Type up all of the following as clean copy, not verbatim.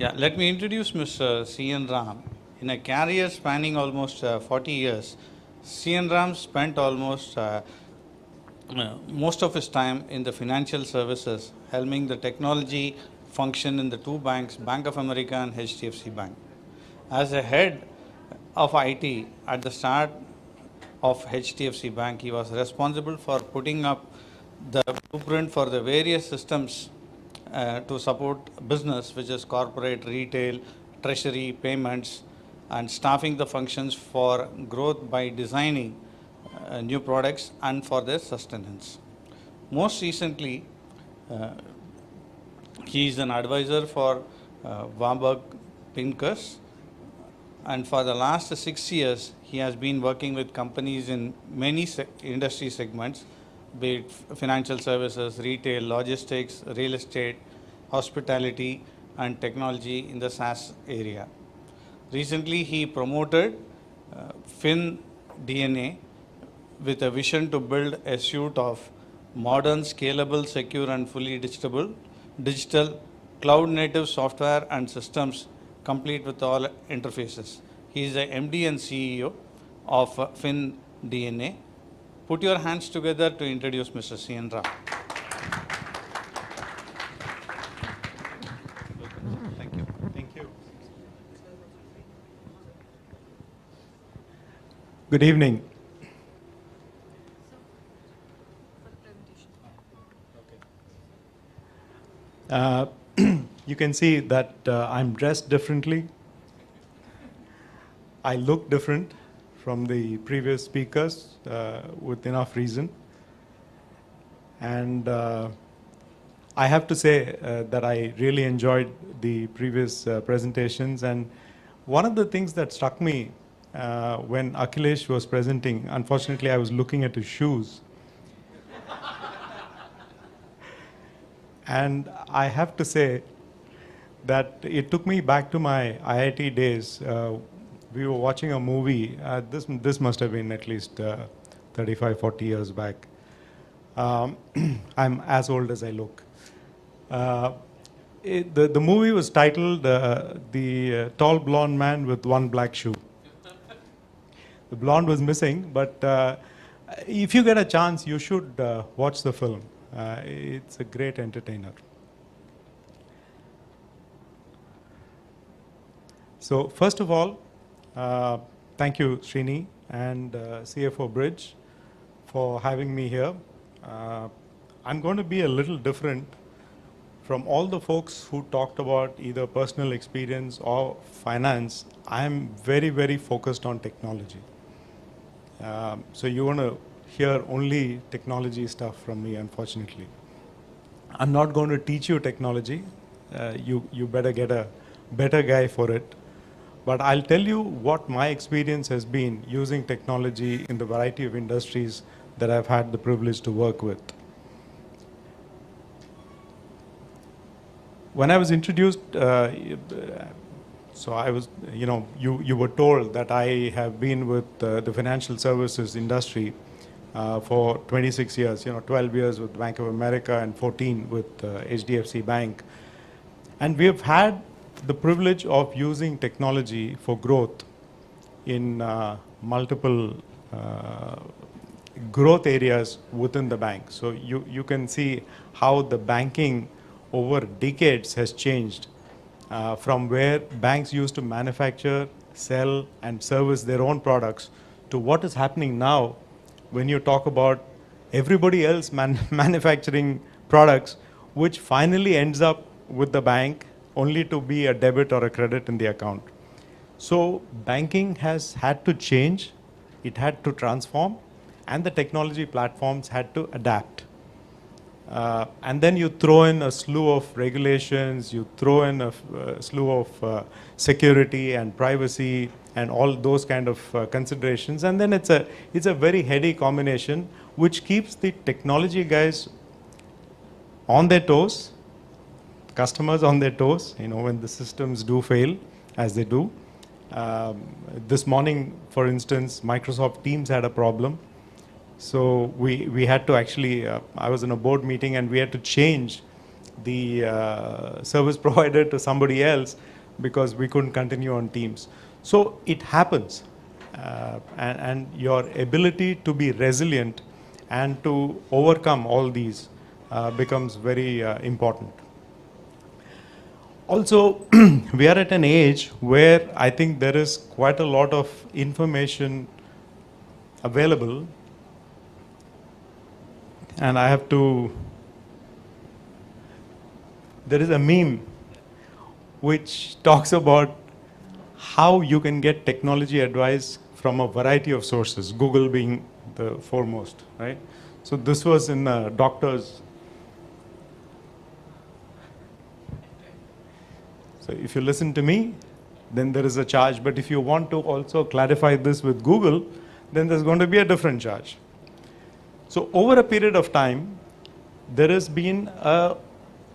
Yeah, let me introduce Mr. C.N. Ram. In a career spanning almost 40 years, C.N. Ram spent almost most of his time in the financial services, helming the technology function in the two banks, Bank of America and HDFC Bank. As a head of IT at the start of HDFC Bank, he was responsible for putting up the blueprint for the various systems to support business, which is corporate, retail, treasury, payments, and staffing the functions for growth by designing new products and for their sustenance. Most recently, uh, he is an advisor for Warburg, Pincus, and for the last 6 years, he has been working with companies in many industry segments, be it financial services, retail, logistics, real estate, hospitality, and technology in the SaaS area. Recently, he promoted FYNDNA with a vision to build a suite of modern, scalable, secure, and fully digital cloud-native software and systems complete with all interfaces. He is the MD and CEO of FYNDNA. Put your hands together to introduce Mr. C.N. Rao. Thank you. Thank you. Good evening. You can see that I'm dressed differently. I look different from the previous speakers with enough reason. And I have to say that I really enjoyed the previous presentations. And one of the things that struck me when Akhilesh was presenting, unfortunately I was looking at his shoes. And I have to say that it took me back to my IIT days. We were watching a movie. This must have been at least 35, 40 years back. I'm as old as I look. The movie was titled The Tall Blonde Man with One Black Shoe. The blonde was missing, but if you get a chance, you should watch the film. It's a great entertainer. So first of all, thank you, Srini and CFO Bridge for having me here. I'm going to be a little different from all the folks who talked about either personal experience or finance. I'm very, very focused on technology. So you want to hear only technology stuff from me, unfortunately. I'm not going to teach you technology. You better get a better guy for it. But I'll tell you what my experience has been using technology in the variety of industries that I've had the privilege to work with. When I was introduced, so I was, you were told that I have been with the financial services industry for 26 years, 12 years with Bank of America and 14 with HDFC Bank. And we have had the privilege of using technology for growth in multiple growth areas within the bank. So you can see how the banking over decades has changed from where banks used to manufacture, sell, and service their own products to what is happening now when you talk about everybody else manufacturing products, which finally ends up with the bank only to be a debit or a credit in the account. So banking has had to change, it had to transform, and the technology platforms had to adapt. And then you throw in a slew of regulations, you throw in a slew of security and privacy and all those kind of considerations, and then it's a very heady combination which keeps the technology guys on their toes, customers on their toes, when the systems do fail, as they do. This morning, for instance, Microsoft Teams had a problem. So we had to actually, I was in a board meeting and we had to change the service provider to somebody else because we couldn't continue on Teams. So it happens, and your ability to be resilient and to overcome all these becomes very important. Also, we are at an age where I think there is quite a lot of information available, and I have to, there is a meme which talks about how you can get technology advice from a variety of sources, Google being the foremost, right? So this was in a doctor's. So if you listen to me, then there is a charge. But if you want to also clarify this with Google, then there's going to be a different charge. So over a period of time, there has been a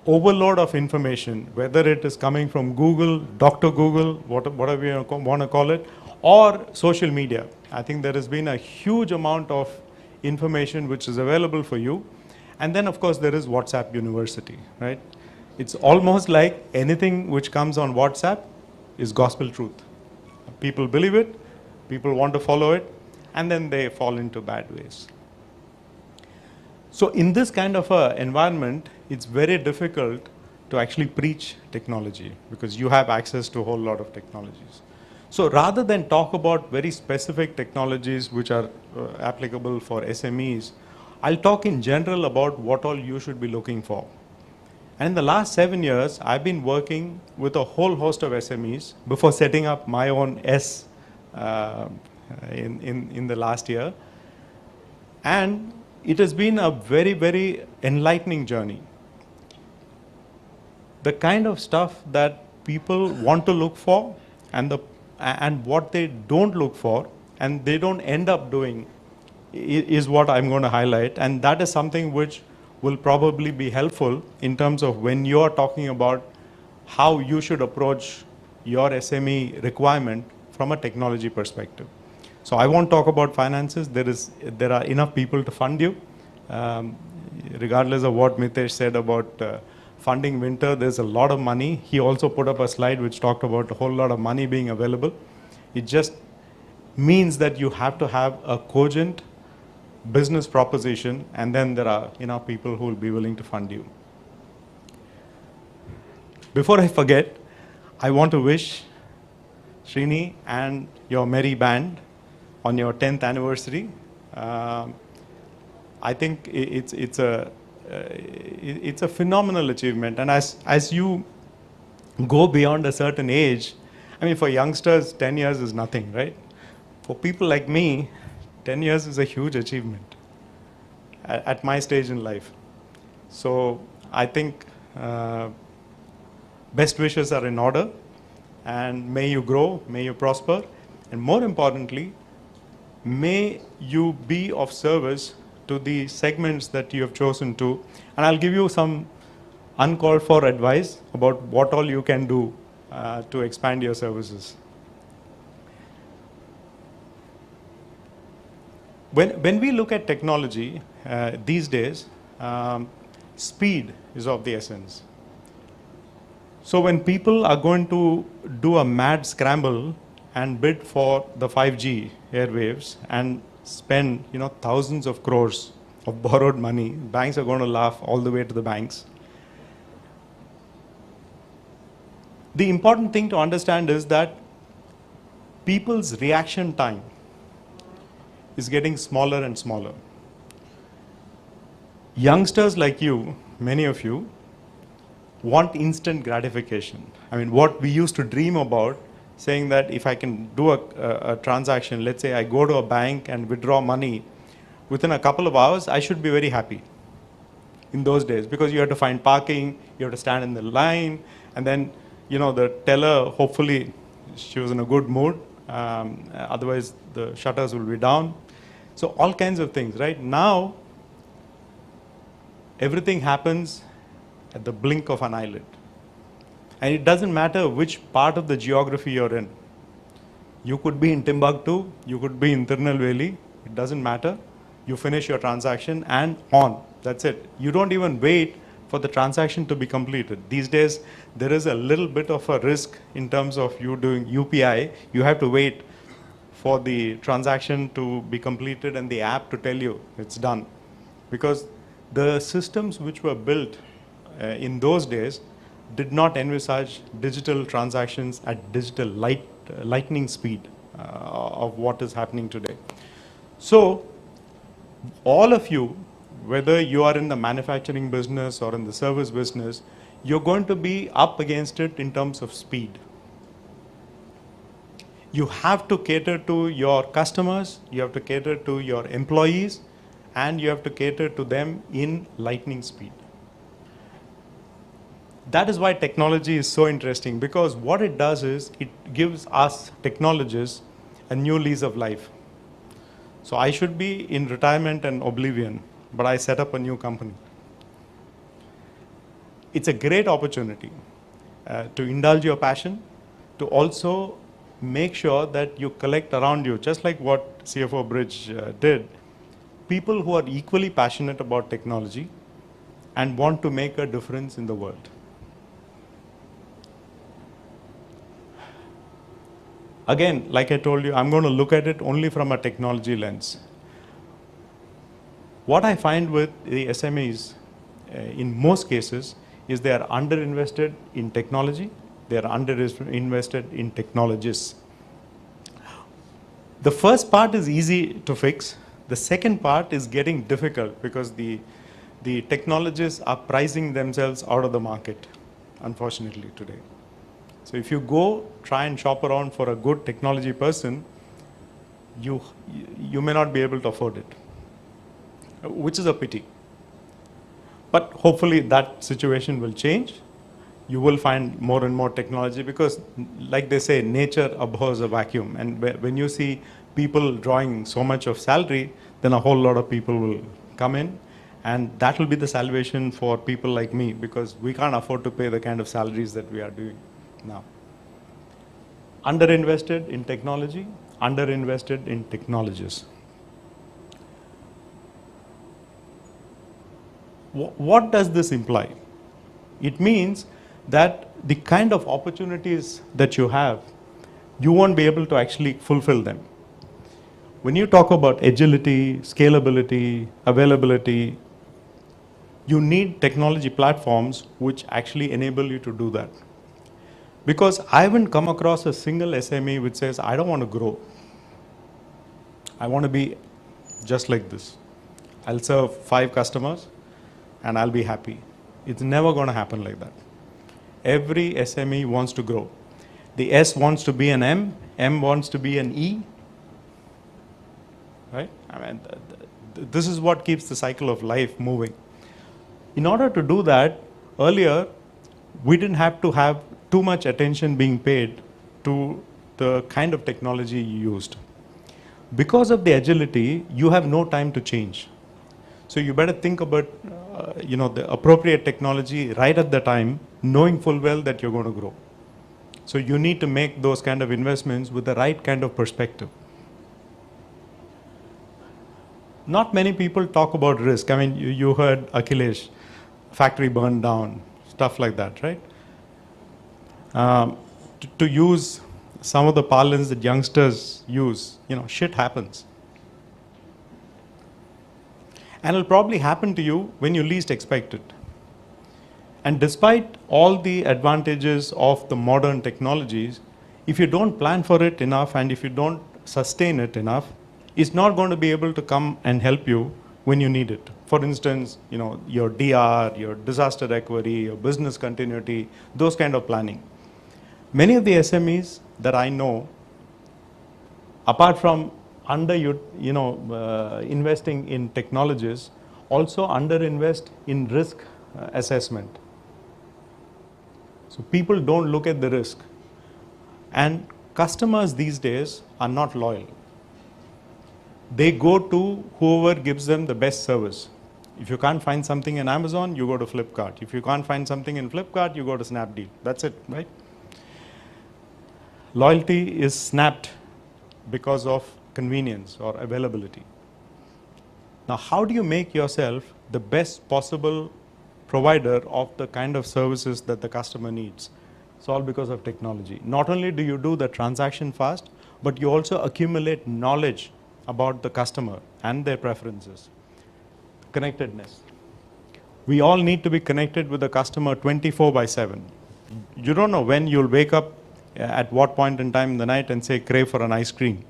overload of information, whether it is coming from Google, Dr. Google, whatever you want to call it, or social media. I think there has been a huge amount of information which is available for you. And then, of course, there is WhatsApp University, right? It's almost like anything which comes on WhatsApp is gospel truth. People believe it, people want to follow it, and then they fall into bad ways. So in this kind of a environment, it's very difficult to actually preach technology because you have access to a whole lot of technologies. So rather than talk about very specific technologies which are applicable for SMEs, I'll talk in general about what all you should be looking for. And in the last 7 years, I've been working with a whole host of SMEs before setting up my own S in the last year. And it has been a very, very enlightening journey. The kind of stuff that people want to look for and what they don't look for and they don't end up doing is what I'm going to highlight. And that is something which will probably be helpful in terms of when you're talking about how you should approach your SME requirement from a technology perspective. So I won't talk about finances. There are enough people to fund you. Regardless of what Mitesh said about funding winter, there's a lot of money. He also put up a slide which talked about a whole lot of money being available. It just means that you have to have a cogent business proposition, and then there are enough people who will be willing to fund you. Before I forget, I want to wish Srini and your merry band on your 10th anniversary. I think it's a phenomenal achievement, and as you go beyond a certain age, I mean, for youngsters, 10 years is nothing, right? For people like me, 10 years is a huge achievement at my stage in life. So I think best wishes are in order, and may you grow, may you prosper, and more importantly, may you be of service to the segments that you have chosen to. And I'll give you some uncalled for advice about what all you can do to expand your services. When we look at technology these days, speed is of the essence. So when people are going to do a mad scramble and bid for the 5G airwaves and spend thousands of crores of borrowed money, banks are going to laugh all the way to the banks. The important thing to understand is that people's reaction time is getting smaller and smaller. Youngsters like you, many of you, want instant gratification. I mean, what we used to dream about, saying that if I can do a transaction, let's say I go to a bank and withdraw money, within a couple of hours, I should be very happy in those days, because you had to find parking, you had to stand in the line, and then, the teller, hopefully, she was in a good mood, otherwise the shutters will be down. So all kinds of things, right? Now, everything happens at the blink of an eyelid. And it doesn't matter which part of the geography you're in. You could be in Timbuktu, you could be in Tirunelveli, it doesn't matter. You finish your transaction and on, that's it. You don't even wait for the transaction to be completed. These days, there is a little bit of a risk in terms of you doing UPI. You have to wait for the transaction to be completed and the app to tell you it's done. Because the systems which were built in those days did not envisage digital transactions at digital lightning speed of what is happening today. So all of you, whether you are in the manufacturing business or in the service business, you're going to be up against it in terms of speed. You have to cater to your customers, you have to cater to your employees, and you have to cater to them in lightning speed. That is why technology is so interesting, because what it does is it gives us technologists a new lease of life. So I should be in retirement and oblivion, but I set up a new company. It's a great opportunity to indulge your passion, to also make sure that you collect around you, just like what CFO Bridge did, people who are equally passionate about technology and want to make a difference in the world. Again, like I told you, I'm going to look at it only from a technology lens. What I find with the SMEs, in most cases, is they are underinvested in technology, they are underinvested in technologists. The first part is easy to fix. The second part is getting difficult because the technologists are pricing themselves out of the market, unfortunately, today. So if you go try and shop around for a good technology person, you may not be able to afford it, which is a pity. But hopefully that situation will change. You will find more and more technology because, like they say, nature abhors a vacuum. And when you see people drawing so much of salary, then a whole lot of people will come in. And that will be the salvation for people like me, because we can't afford to pay the kind of salaries that we are doing now. Underinvested in technology, underinvested in technologists. What does this imply? It means that the kind of opportunities that you have, you won't be able to actually fulfill them. When you talk about agility, scalability, availability, you need technology platforms which actually enable you to do that. Because I haven't come across a single SME which says, I don't want to grow. I want to be just like this. I'll serve 5 customers and I'll be happy. It's never going to happen like that. Every SME wants to grow. The S wants to be an M wants to be an E. Right? I mean, this is what keeps the cycle of life moving. In order to do that, earlier, we didn't have to have too much attention being paid to the kind of technology you used. Because of the agility, you have no time to change. So you better think about the appropriate technology right at the time, knowing full well that you're going to grow. So you need to make those kind of investments with the right kind of perspective. Not many people talk about risk. I mean, you heard Akhilesh, factory burned down, stuff like that, right? To use some of the parlance that youngsters use, shit happens. And it'll probably happen to you when you least expect it. And despite all the advantages of the modern technologies, if you don't plan for it enough and if you don't sustain it enough, it's not going to be able to come and help you when you need it. For instance, your DR, your disaster recovery, your business continuity, those kind of planning. Many of the SMEs that I know, apart from investing in technologies, also underinvest in risk assessment. So people don't look at the risk. And customers these days are not loyal. They go to whoever gives them the best service. If you can't find something in Amazon, you go to Flipkart. If you can't find something in Flipkart, you go to Snapdeal. That's it, right? Loyalty is snapped because of convenience or availability. Now, how do you make yourself the best possible provider of the kind of services that the customer needs. It's all because of technology. Not only do you do the transaction fast, but you also accumulate knowledge about the customer and their preferences. Connectedness. We all need to be connected with the customer 24/7. You don't know when you'll wake up at what point in time in the night and say, crave for an ice cream.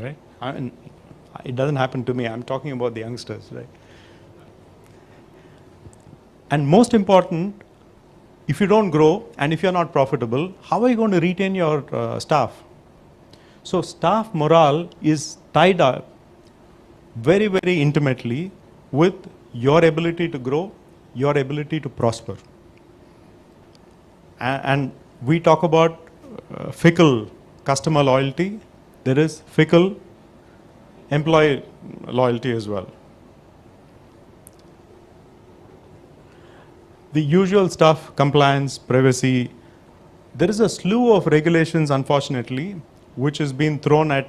Right? It doesn't happen to me. I'm talking about the youngsters, right? And most important, if you don't grow and if you're not profitable, how are you going to retain your staff? So staff morale is tied up very, very intimately with your ability to grow, your ability to prosper. And we talk about fickle customer loyalty. There is fickle employee loyalty as well. The usual stuff, compliance, privacy. There is a slew of regulations, unfortunately, which has been thrown at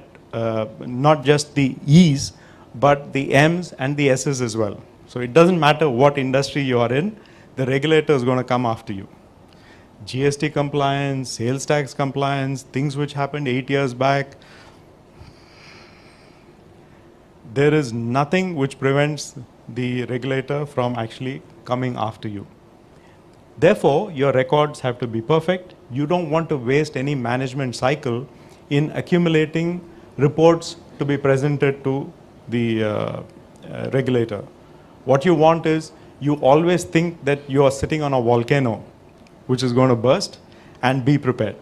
not just the E's, but the M's and the S's as well. So it doesn't matter what industry you are in, the regulator is going to come after you. GST compliance, sales tax compliance, things which happened 8 years back. There is nothing which prevents the regulator from actually coming after you. Therefore, your records have to be perfect. You don't want to waste any management cycle in accumulating reports to be presented to the regulator. What you want is, you always think that you are sitting on a volcano which is going to burst, and be prepared.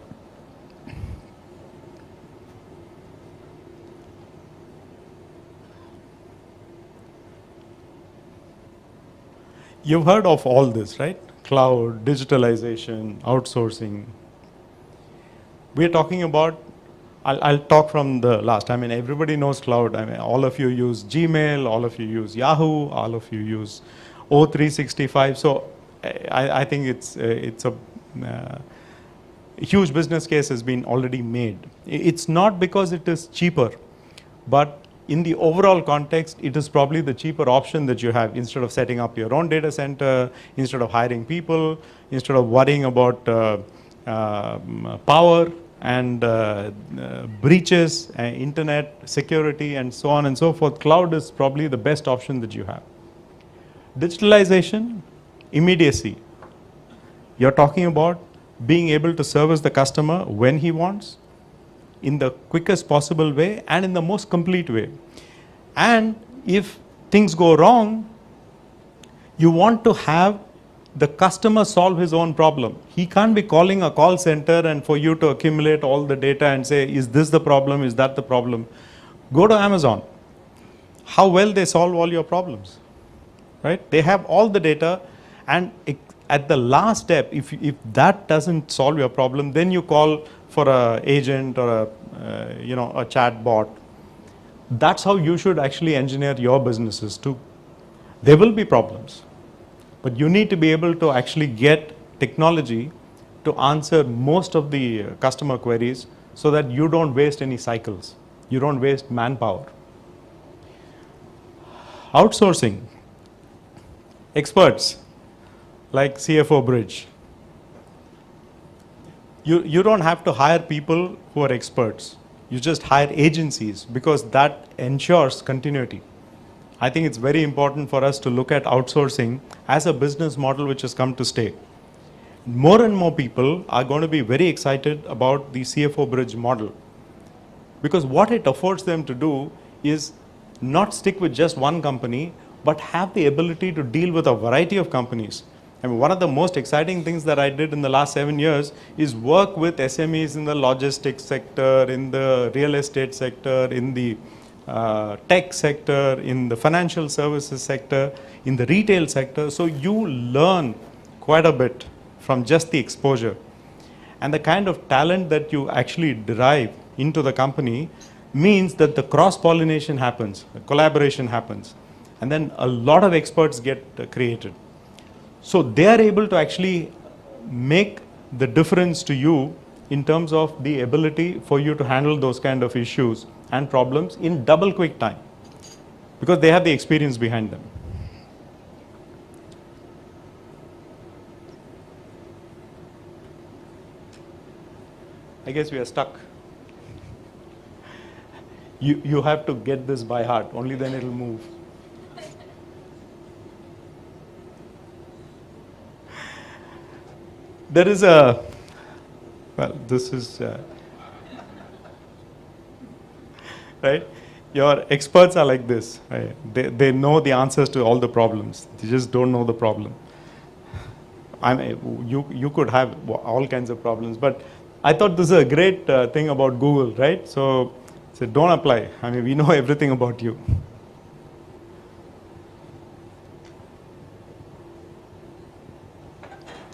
You've heard of all this, right? Cloud, digitalization, outsourcing. We're talking about, I'll talk from the last. I mean, everybody knows cloud. I mean, all of you use Gmail, all of you use Yahoo, all of you use O365. So I think it's a huge business case has been already made. It's not because it is cheaper, but in the overall context, it is probably the cheaper option that you have. Instead of setting up your own data center, instead of hiring people, instead of worrying about power and breaches, internet security, and so on and so forth, cloud is probably the best option that you have. Digitalization, immediacy. You're talking about being able to service the customer when he wants, in the quickest possible way, and in the most complete way. And if things go wrong, you want to have the customer solve his own problem. He can't be calling a call center and for you to accumulate all the data and say, is this the problem, is that the problem? Go to Amazon. How well they solve all your problems, right? They have all the data, and at the last step, if that doesn't solve your problem, then you call for an agent or a chat bot. That's how you should actually engineer your businesses too. There will be problems, but you need to be able to actually get technology to answer most of the customer queries so that you don't waste any cycles. You don't waste manpower. Outsourcing. Experts like CFO Bridge. You don't have to hire people who are experts. You just hire agencies, because that ensures continuity. I think it's very important for us to look at outsourcing as a business model which has come to stay. More and more people are going to be very excited about the CFO Bridge model, because what it affords them to do is not stick with just one company, but have the ability to deal with a variety of companies. I mean, one of the most exciting things that I did in the last 7 years is work with SMEs in the logistics sector, in the real estate sector, in the tech sector, in the financial services sector, in the retail sector. So you learn quite a bit from just the exposure. And the kind of talent that you actually derive into the company means that the cross-pollination happens, the collaboration happens, and then a lot of experts get created. So they are able to actually make the difference to you in terms of the ability for you to handle those kind of issues and problems in double quick time. because they have the experience behind them. I guess we are stuck. You have to get this by heart, only then it'll move. There is a, well, this is, right? Your experts are like this, right? They know the answers to all the problems. They just don't know the problem. You could have all kinds of problems, but I thought this is a great thing about Google, right? So don't apply. I mean, we know everything about you.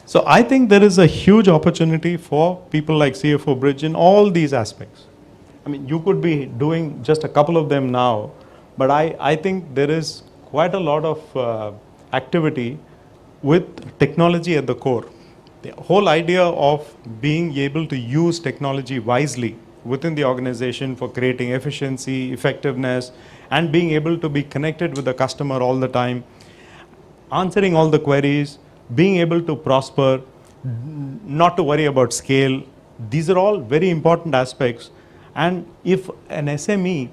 So I think there is a huge opportunity for people like CFO Bridge in all these aspects. I mean, you could be doing just a couple of them now, but I think there is quite a lot of activity with technology at the core. The whole idea of being able to use technology wisely within the organization for creating efficiency, effectiveness, and being able to be connected with the customer all the time, answering all the queries, being able to prosper, not to worry about scale. These are all very important aspects. And if an SME,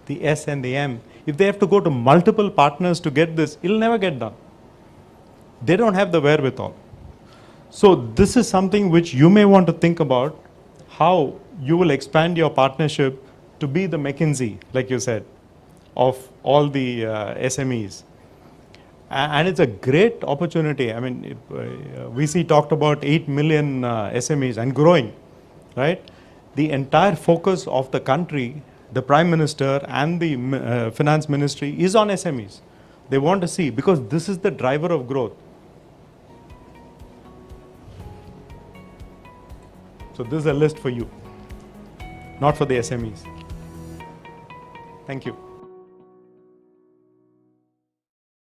the S and the M, if they have to go to multiple partners to get this, it'll never get done. They don't have the wherewithal. So this is something which you may want to think about, how you will expand your partnership to be the McKinsey, like you said, of all the SMEs. And it's a great opportunity. I mean, VC talked about 8 million SMEs and growing, right? The entire focus of the country, the Prime Minister and the Finance Ministry is on SMEs. They want to see, because this is the driver of growth. So this is a list for you, not for the SMEs. Thank you.